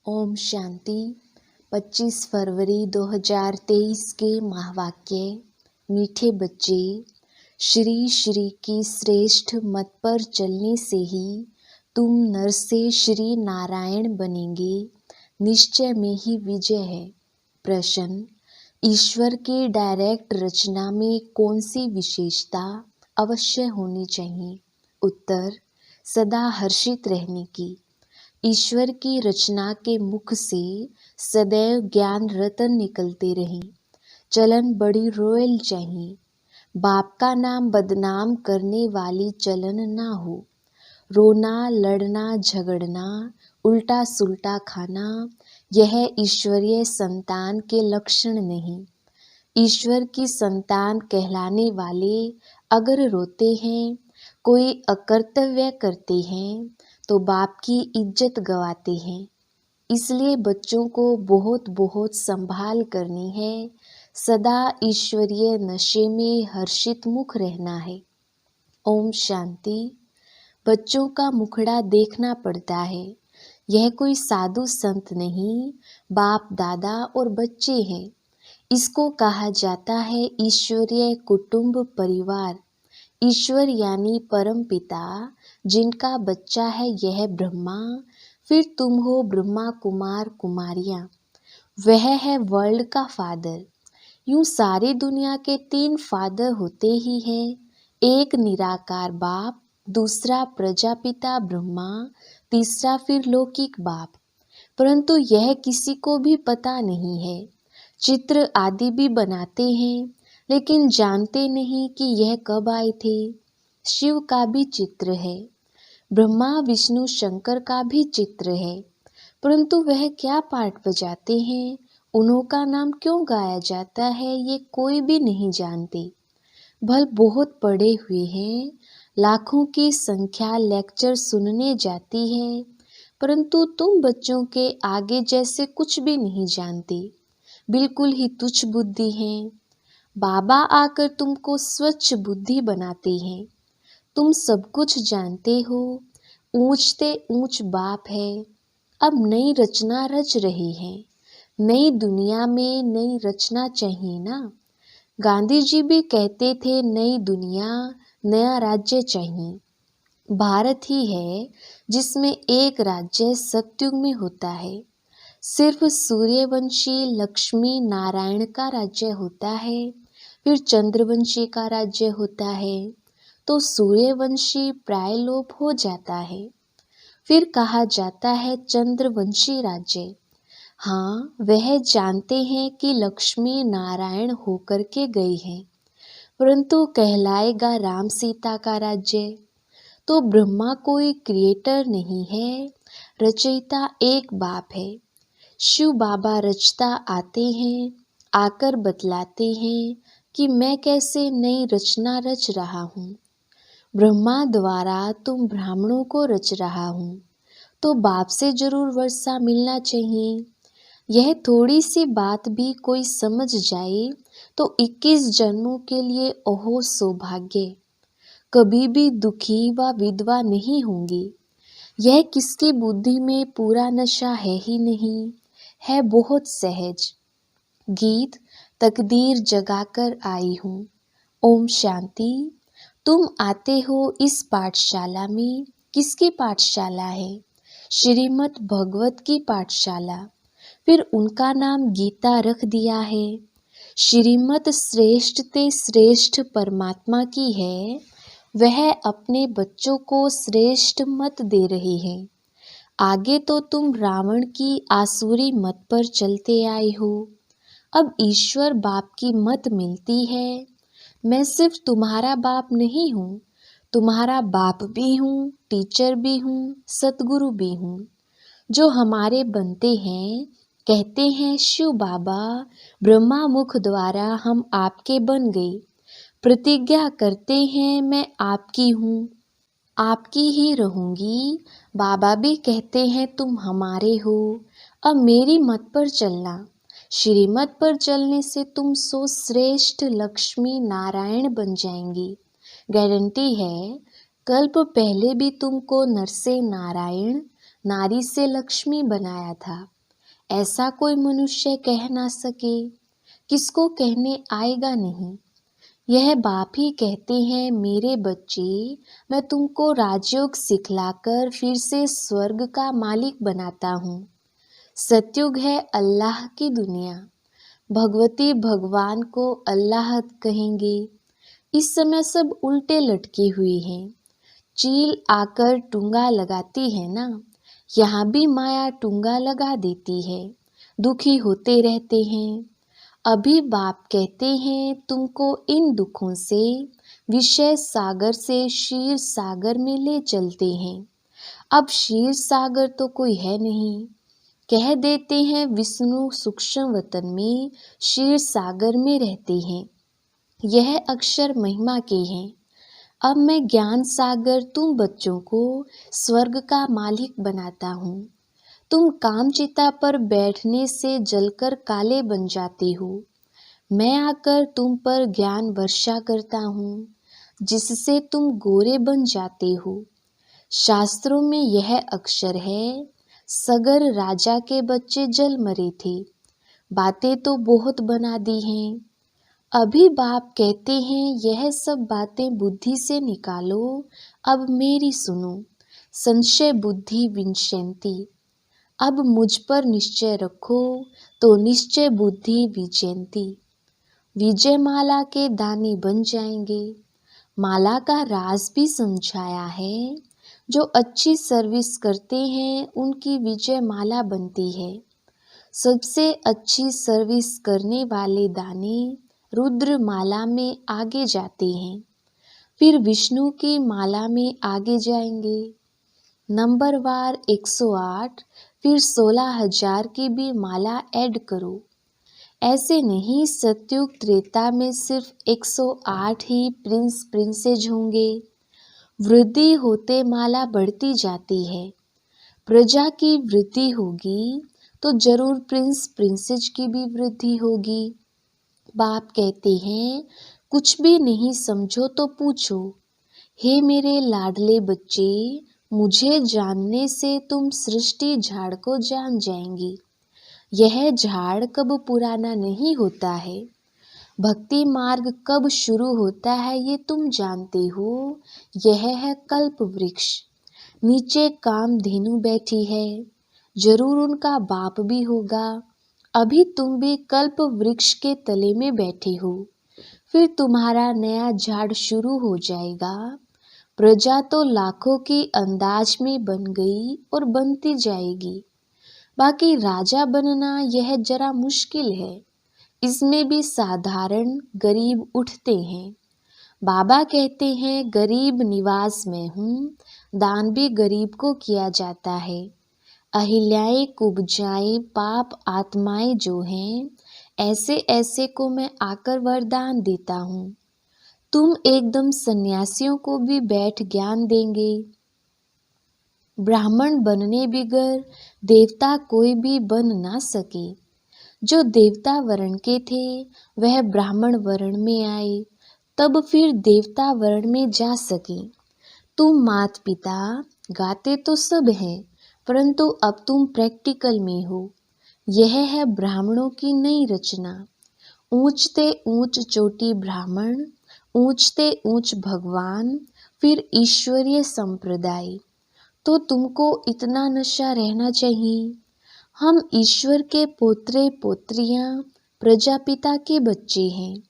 ओम शांति। 25 फरवरी 2023 के महावाक्य। मीठे बच्चे, श्री श्री की श्रेष्ठ मत पर चलने से ही तुम नर से श्री नारायण बनेंगे। निश्चय में ही विजय है। प्रश्न: ईश्वर के डायरेक्ट रचना में कौन सी विशेषता अवश्य होनी चाहिए? उत्तर: सदा हर्षित रहने की। ईश्वर की रचना के मुख से सदैव ज्ञान रतन निकलते रहें। चलन बड़ी रॉयल चाहिए। बाप का नाम बदनाम करने वाली चलन ना हो। रोना, लड़ना, झगड़ना, उल्टा सुल्टा खाना, यह ईश्वरीय संतान के लक्षण नहीं। ईश्वर की संतान कहलाने वाले अगर रोते हैं, कोई अकर्तव्य करते हैं, तो बाप की इज्जत गवाते हैं। इसलिए बच्चों को बहुत बहुत संभाल करनी है। सदा ईश्वरीय नशे में हर्षित मुख रहना है। ओम शांति। बच्चों का मुखड़ा देखना पड़ता है। यह कोई साधु संत नहीं, बाप दादा और बच्चे हैं। इसको कहा जाता है ईश्वरीय कुटुंब परिवार। ईश्वर यानी परम पिता, जिनका बच्चा है यह ब्रह्मा, फिर तुम हो ब्रह्मा कुमार कुमारियां। वह है वर्ल्ड का फादर। यूं सारी दुनिया के 3 फादर होते ही हैं। एक निराकार बाप, दूसरा प्रजापिता ब्रह्मा, तीसरा फिर लौकिक बाप। परंतु यह किसी को भी पता नहीं है। चित्र आदि भी बनाते हैं, लेकिन जानते नहीं कि यह कब आए थे। शिव का भी चित्र है, ब्रह्मा विष्णु शंकर का भी चित्र है, परंतु वह क्या पाठ बजाते हैं, उनका नाम क्यों गाया जाता है, ये कोई भी नहीं जानते। भल बहुत पढ़े हुए हैं, लाखों की संख्या लेक्चर सुनने जाती है, परंतु तुम बच्चों के आगे जैसे कुछ भी नहीं जानते। बिल्कुल ही तुच्छ बुद्धि हैं। बाबा आकर तुमको स्वच्छ बुद्धि बनाते हैं। तुम सब कुछ जानते हो। ऊंचते ऊंच बाप है। अब नई रचना रच रहे हैं। नई दुनिया में नई रचना चाहिए ना। गांधी जी भी कहते थे नई दुनिया, नया राज्य चाहिए। भारत ही है जिसमें एक राज्य सतयुग में होता है। सिर्फ सूर्यवंशी लक्ष्मी नारायण का राज्य होता है, फिर चंद्रवंशी का राज्य होता है, तो सूर्यवंशी प्राय लोप हो जाता है। फिर कहा जाता है चंद्रवंशी राज्य। हाँ, वह जानते हैं कि लक्ष्मी नारायण होकर के गई हैं, परंतु कहलाएगा राम सीता का राज्य। तो ब्रह्मा कोई क्रिएटर नहीं है, रचयिता एक बाप है। शिव बाबा रचता आते हैं, आकर बतलाते हैं कि मैं कैसे नई रचना रच रहा हूँ। ब्रह्मा द्वारा तुम ब्राह्मणों को रच रहा हूँ, तो बाप से जरूर वर्षा मिलना चाहिए। यह थोड़ी सी बात भी कोई समझ जाए तो 21 जन्मों के लिए ओहो सौभाग्य। कभी भी दुखी व विधवा नहीं होंगी। यह किसकी बुद्धि में पूरा नशा है ही नहीं, है बहुत सहज। गीत तकदीर जगाकर आई हूँ। ओम शांति। तुम आते हो इस पाठशाला में। किसकी पाठशाला है? श्रीमद् भगवत की पाठशाला। फिर उनका नाम गीता रख दिया है। श्रीमद् श्रेष्ठ ते श्रेष्ठ परमात्मा की है। वह अपने बच्चों को श्रेष्ठ मत दे रहे हैं। आगे तो तुम रावण की आसुरी मत पर चलते आए हो। अब ईश्वर बाप की मत मिलती है। मैं सिर्फ तुम्हारा बाप नहीं हूँ, तुम्हारा बाप भी हूँ, टीचर भी हूँ, सतगुरु भी हूँ। जो हमारे बनते हैं, कहते हैं शिव बाबा ब्रह्मा मुख द्वारा हम आपके बन गए। प्रतिज्ञा करते हैं मैं आपकी हूँ, आपकी ही रहूंगी। बाबा भी कहते हैं तुम हमारे हो। अब मेरी मत पर चलना। श्रीमत पर चलने से तुम सो श्रेष्ठ लक्ष्मी नारायण बन जाएंगी। गारंटी है। कल्प पहले भी तुमको नर से नारायण, नारी से लक्ष्मी बनाया था। ऐसा कोई मनुष्य कह ना सके, किसको कहने आएगा नहीं। यह बाप ही कहते हैं, मेरे बच्चे, मैं तुमको राजयोग सिखलाकर फिर से स्वर्ग का मालिक बनाता हूँ। सतयुग है अल्लाह की दुनिया। भगवती भगवान को अल्लाह कहेंगे। इस समय सब उल्टे लटके हुए हैं। चील आकर टूंगा लगाती है ना, यहाँ भी माया टूंगा लगा देती है। दुखी होते रहते हैं। अभी बाप कहते हैं, तुमको इन दुखों से, विषय सागर से क्षीर सागर में ले चलते हैं। अब क्षीर सागर तो कोई है नहीं। कह देते हैं विष्णु सूक्ष्म वतन में क्षीर सागर में रहते हैं। यह अक्षर महिमा के हैं। अब मैं ज्ञान सागर तुम बच्चों को स्वर्ग का मालिक बनाता हूँ। तुम कामचिता पर बैठने से जलकर काले बन जाते हो। मैं आकर तुम पर ज्ञान वर्षा करता हूँ, जिससे तुम गोरे बन जाते हो। शास्त्रों में यह अक्षर है, सगर राजा के बच्चे जल मरे थे। बातें तो बहुत बना दी हैं। अभी बाप कहते हैं, यह सब बातें बुद्धि से निकालो। अब मेरी सुनो। संशय बुद्धि विनश्यन्ति। अब मुझ पर निश्चय रखो तो निश्चय बुद्धि विजयन्ति। विजय माला के दानी बन जाएंगे। माला का राज भी समझाया है। जो अच्छी सर्विस करते हैं उनकी विजय माला बनती है। सबसे अच्छी सर्विस करने वाले दानी रुद्र माला में आगे जाते हैं, फिर विष्णु की माला में आगे जाएंगे। नंबरवार 108, फिर 16,000 की भी माला ऐड करो। ऐसे नहीं, सतयुग त्रेता में सिर्फ 108 ही प्रिंस प्रिंसेज होंगे। वृद्धि होते माला बढ़ती जाती है। प्रजा की वृद्धि होगी तो जरूर प्रिंस प्रिंसेज की भी वृद्धि होगी। बाप कहते हैं, कुछ भी नहीं समझो तो पूछो। हे मेरे लाडले बच्चे, मुझे जानने से तुम सृष्टि झाड़ को जान जाएंगे। यह झाड़ कब पुराना नहीं होता है। भक्ति मार्ग कब शुरू होता है ये तुम जानते हो। यह है कल्प वृक्ष। नीचे कामधेनु बैठी है, जरूर उनका बाप भी होगा। अभी तुम भी कल्प वृक्ष के तले में बैठे हो, फिर तुम्हारा नया झाड़ शुरू हो जाएगा। प्रजा तो लाखों की अंदाज में बन गई और बनती जाएगी। बाकी राजा बनना यह जरा मुश्किल है। इसमें भी साधारण गरीब उठते हैं। बाबा कहते हैं, गरीब निवास में हूँ। दान भी गरीब को किया जाता है। अहिल्याएं कुब्जाएं पाप आत्माएं जो हैं, ऐसे ऐसे को मैं आकर वरदान देता हूँ। तुम एकदम सन्यासियों को भी बैठ ज्ञान देंगे। ब्राह्मण बनने बिगर देवता कोई भी बन ना सके। जो देवता वर्ण के थे वह ब्राह्मण वर्ण में आए, तब फिर देवता वर्ण में जा सके। तुम माता पिता गाते तो सब हैं, परंतु अब तुम प्रैक्टिकल में हो। यह है ब्राह्मणों की नई रचना। ऊंचते ऊंच चोटी ब्राह्मण, ऊंचते ऊंच भगवान, फिर ईश्वरीय संप्रदाय। तो तुमको इतना नशा रहना चाहिए। हम ईश्वर के पोत्रे पोत्रियां, प्रजापिता के बच्चे हैं।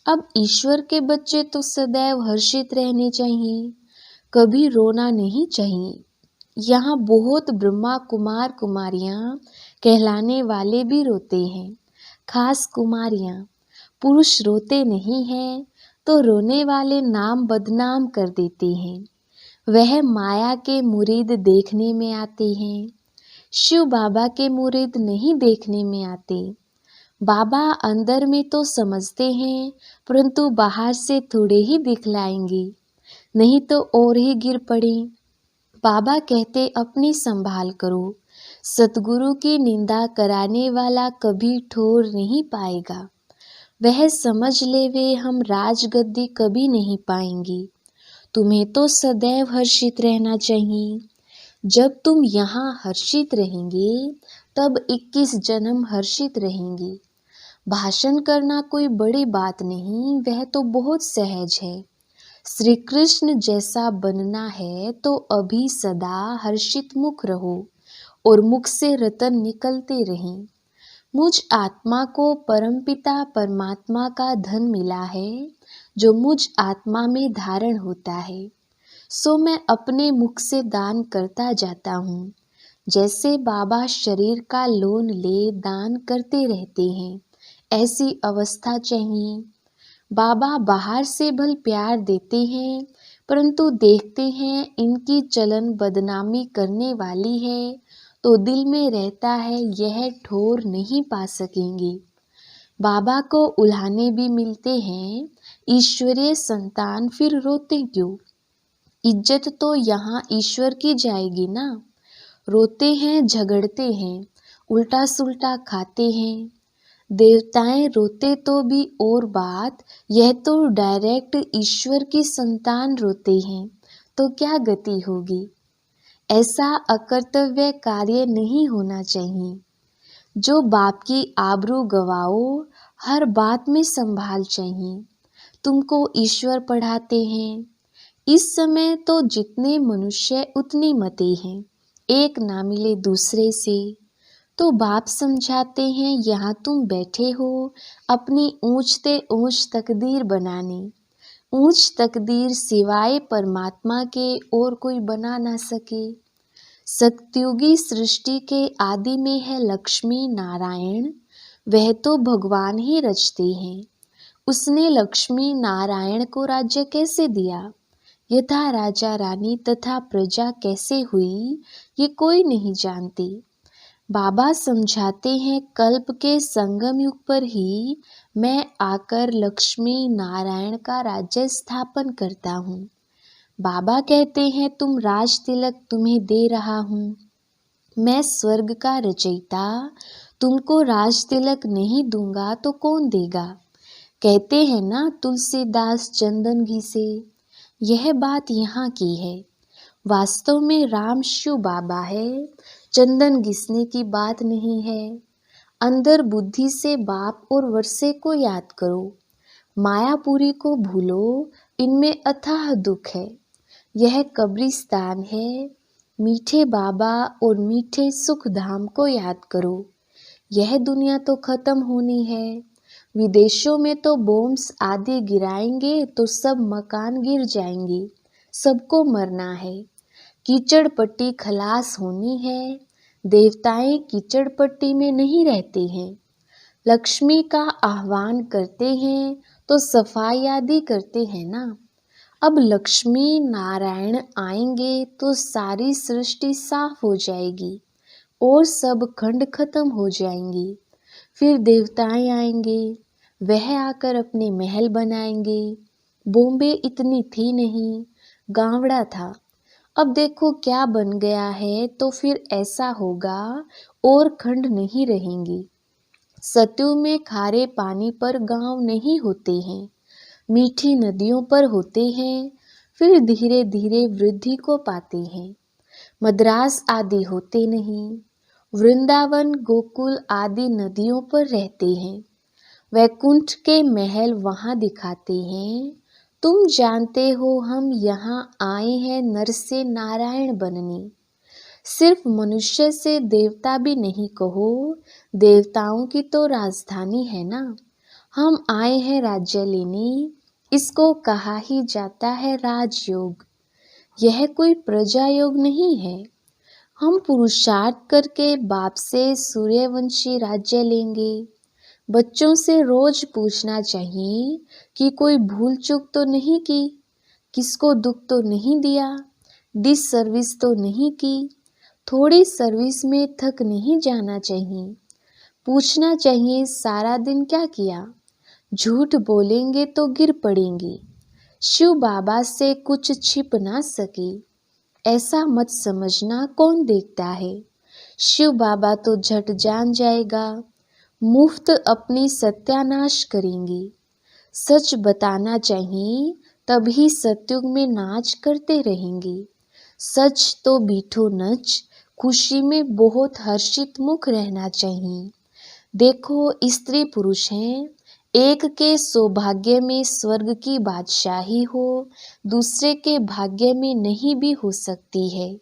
अब ईश्वर के बच्चे तो सदैव हर्षित रहने चाहिए, कभी रोना नहीं चाहिए। यहाँ बहुत ब्रह्मा कुमार कुमारियां कहलाने वाले भी रोते हैं, खास कुमारियां। पुरुष रोते नहीं हैं तो रोने वाले नाम बदनाम कर देते हैं। वह माया के मुरीद देखने में आते हैं, शिव बाबा के मुरीद नहीं देखने में आते। बाबा अंदर में तो समझते हैं, परंतु बाहर से थोड़े ही दिखलाएंगे, नहीं तो और ही गिर पड़े। बाबा कहते, अपनी संभाल करो। सतगुरु की निंदा कराने वाला कभी ठोर नहीं पाएगा। वह समझ ले वे हम राजगद्दी कभी नहीं पाएंगे। तुम्हें तो सदैव हर्षित रहना चाहिए। जब तुम यहाँ हर्षित रहेंगे तब 21 जन्म हर्षित रहेंगी। भाषण करना कोई बड़ी बात नहीं, वह तो बहुत सहज है। श्री कृष्ण जैसा बनना है तो अभी सदा हर्षित मुख रहो और मुख से रतन निकलते रहें। मुझ आत्मा को परमपिता परमात्मा का धन मिला है, जो मुझ आत्मा में धारण होता है, सो मैं अपने मुख से दान करता जाता हूँ। जैसे बाबा शरीर का लोन ले दान करते रहते हैं, ऐसी अवस्था चाहिए। बाबा बाहर से भल प्यार देते हैं, परंतु देखते हैं इनकी चलन बदनामी करने वाली है, तो दिल में रहता है यह ठोर नहीं पा सकेंगे। बाबा को उल्हाने भी मिलते हैं, ईश्वरीय संतान फिर रोते क्यों? इज्जत तो यहाँ ईश्वर की जाएगी ना। रोते हैं, झगड़ते हैं, उल्टा सुल्टा खाते हैं। देवताएं रोते तो भी और बात, यह तो डायरेक्ट ईश्वर की संतान रोते हैं, तो क्या गति होगी? ऐसा अकर्तव्य कार्य नहीं होना चाहिए। जो बाप की आबरू गवाओ, हर बात में संभाल चाहिए। तुमको ईश्वर पढ़ाते हैं। इस समय तो जितने मनुष्य उतनी मते हैं, एक ना मिले दूसरे से। तो बाप समझाते हैं यहाँ तुम बैठे हो अपनी ऊंचते ऊंच तकदीर बनाने। ऊंच तकदीर सिवाय परमात्मा के और कोई बना ना सके। सत्युगी सृष्टि के आदि में है लक्ष्मी नारायण, वह तो भगवान ही रचते हैं। उसने लक्ष्मी नारायण को राज्य कैसे दिया, यथा राजा रानी तथा प्रजा कैसे हुई, ये कोई नहीं जानते। बाबा समझाते हैं कल्प के संगम युग पर ही मैं आकर लक्ष्मी नारायण का राज्य स्थापन करता हूँ। बाबा कहते हैं तुम राज तिलक तुम्हें दे रहा हूँ। मैं स्वर्ग का रचयिता तुमको राज तिलक नहीं दूंगा तो कौन देगा? कहते हैं ना तुलसीदास चंदन घी से। यह बात यहाँ की है। वास्तव में राम शिव बाबा है, चंदन घिसने की बात नहीं है। अंदर बुद्धि से बाप और वर्षे को याद करो, मायापुरी को भूलो, इनमें अथाह दुख है। यह कब्रिस्तान है। मीठे बाबा और मीठे सुख धाम को याद करो। यह दुनिया तो खत्म होनी है। विदेशों में तो बॉम्ब्स आदि गिराएंगे तो सब मकान गिर जाएंगे। सबको मरना है। कीचड़ पट्टी खलास होनी है। देवताएं कीचड़ पट्टी में नहीं रहते हैं। लक्ष्मी का आह्वान करते हैं तो सफाई आदि करते हैं ना। अब लक्ष्मी नारायण आएंगे तो सारी सृष्टि साफ हो जाएगी और सब खंड खत्म हो जाएंगी। फिर देवताएं आएंगे, वह आकर अपने महल बनाएंगे। बॉम्बे इतनी थी नहीं, गावड़ा था। अब देखो क्या बन गया है, तो फिर ऐसा होगा और खंड नहीं रहेंगी। सतयुग में खारे पानी पर गांव नहीं होते हैं, मीठी नदियों पर होते हैं। फिर धीरे धीरे वृद्धि को पाते हैं। मद्रास आदि होते नहीं। वृंदावन गोकुल आदि नदियों पर रहते हैं। वैकुंठ के महल वहाँ दिखाते हैं। तुम जानते हो हम यहाँ आए हैं नर से नारायण बनने। सिर्फ मनुष्य से देवता भी नहीं कहो, देवताओं की तो राजधानी है ना। हम आए हैं राज्य लेने, इसको कहा ही जाता है राजयोग। यह कोई प्रजा योग नहीं है। हम पुरुषार्थ करके बाप से सूर्यवंशी राज्य लेंगे। बच्चों से रोज पूछना चाहिए कि कोई भूल चूक तो नहीं की, किसको दुख तो नहीं दिया, डिस सर्विस तो नहीं की, थोड़ी सर्विस में थक नहीं जाना चाहिए। पूछना चाहिए सारा दिन क्या किया। झूठ बोलेंगे तो गिर पड़ेंगे। शिव बाबा से कुछ छिप ना सके, ऐसा मत समझना। कौन देखता है? शिव बाबा तो झट जान जाएगा। मुफ्त अपनी सत्यानाश करेंगे। सच बताना चाहिए, तभी सतयुग में नाच करते रहेंगे। सच तो बीठो नच, खुशी में बहुत हर्षित मुख रहना चाहिए। देखो, स्त्री पुरुष हैं, एक के सौभाग्य में स्वर्ग की बादशाही हो, दूसरे के भाग्य में नहीं भी हो सकती है।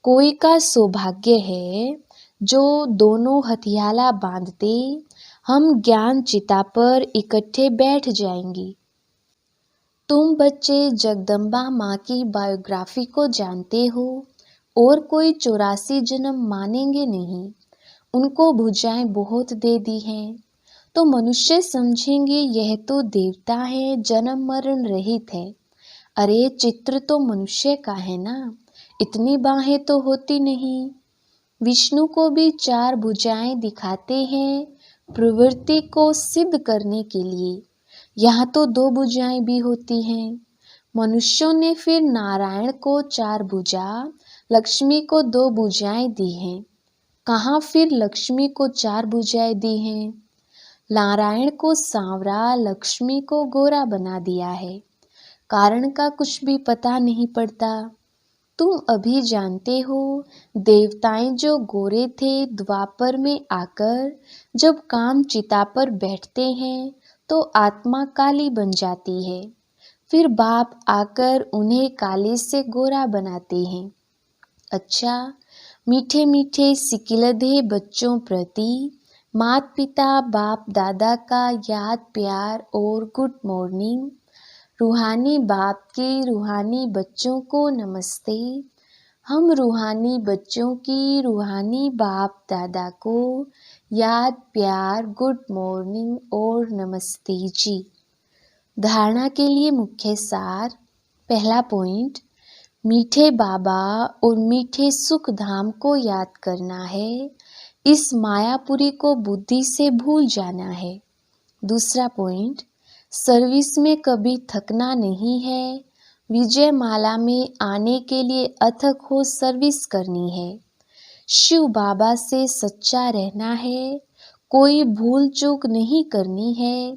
कोई का सौभाग्य है जो दोनों हथियाला बांधते हम ज्ञान चिता पर इकट्ठे बैठ जाएंगे। तुम बच्चे जगदम्बा माँ की बायोग्राफी को जानते हो और कोई 84 जन्म मानेंगे नहीं। उनको भुजाएं बहुत दे दी हैं, तो मनुष्य समझेंगे यह तो देवता है, जन्म मरण रहित है। अरे चित्र तो मनुष्य का है ना, इतनी बाहें तो होती नहीं। विष्णु को भी 4 भुजाएं दिखाते हैं प्रवृत्ति को सिद्ध करने के लिए, यहाँ तो 2 भुजाएं भी होती हैं। मनुष्यों ने फिर नारायण को 4 भुजा, लक्ष्मी को 2 भुजाएं दी हैं। कहाँ फिर लक्ष्मी को 4 भुजाएं दी हैं? नारायण को सांवरा, लक्ष्मी को गोरा बना दिया है। कारण का कुछ भी पता नहीं पड़ता। तुम अभी जानते हो, देवताएं जो गोरे थे द्वापर में आकर जब काम चिता पर बैठते हैं तो आत्मा काली बन जाती है। फिर बाप आकर उन्हें काले से गोरा बनाते हैं। अच्छा, मीठे मीठे सिकिलधे बच्चों प्रति माता पिता बाप दादा का याद प्यार और गुड मॉर्निंग। रूहानी बाप के रूहानी बच्चों को नमस्ते। हम रूहानी बच्चों की रूहानी बाप दादा को याद प्यार गुड मॉर्निंग और नमस्ते जी। धारणा के लिए मुख्य सार। पहला पॉइंट, मीठे बाबा और मीठे सुख धाम को याद करना है। इस मायापुरी को बुद्धि से भूल जाना है। दूसरा पॉइंट, सर्विस में कभी थकना नहीं है। विजय माला में आने के लिए अथक हो सर्विस करनी है। शिव बाबा से सच्चा रहना है। कोई भूल चूक नहीं करनी है।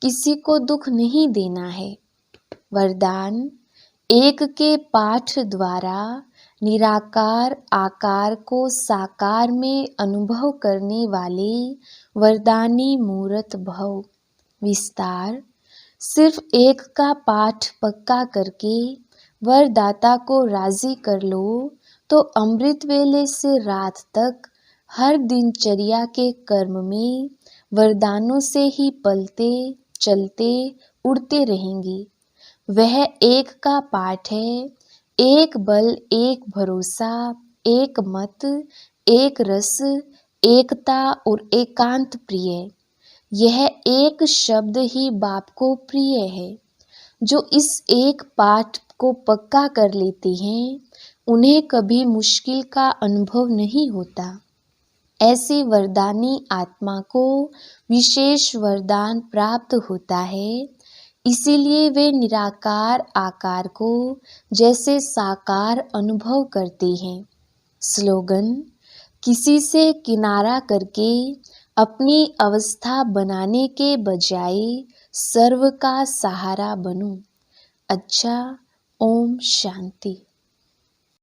किसी को दुख नहीं देना है। वरदान, एक के पाठ द्वारा निराकार आकार को साकार में अनुभव करने वाले वरदानी मूर्त भव। विस्तार, सिर्फ एक का पाठ पक्का करके वरदाता को राजी कर लो तो अमृत वेले से रात तक हर दिनचर्या के कर्म में वरदानों से ही पलते चलते उड़ते रहेंगे। वह एक का पाठ है, एक बल, एक भरोसा, एक मत, एक रस, एकता और एकांत प्रिय। यह एक शब्द ही बाप को प्रिय है। जो इस एक पाठ को पक्का कर लेते हैं उन्हें कभी मुश्किल का अनुभव नहीं होता। ऐसी वरदानी आत्मा को विशेष वरदान प्राप्त होता है। इसीलिए वे निराकार आकार को जैसे साकार अनुभव करते हैं। स्लोगन, किसी से किनारा करके अपनी अवस्था बनाने के बजाय सर्व का सहारा बनूं। अच्छा, ओम शांति।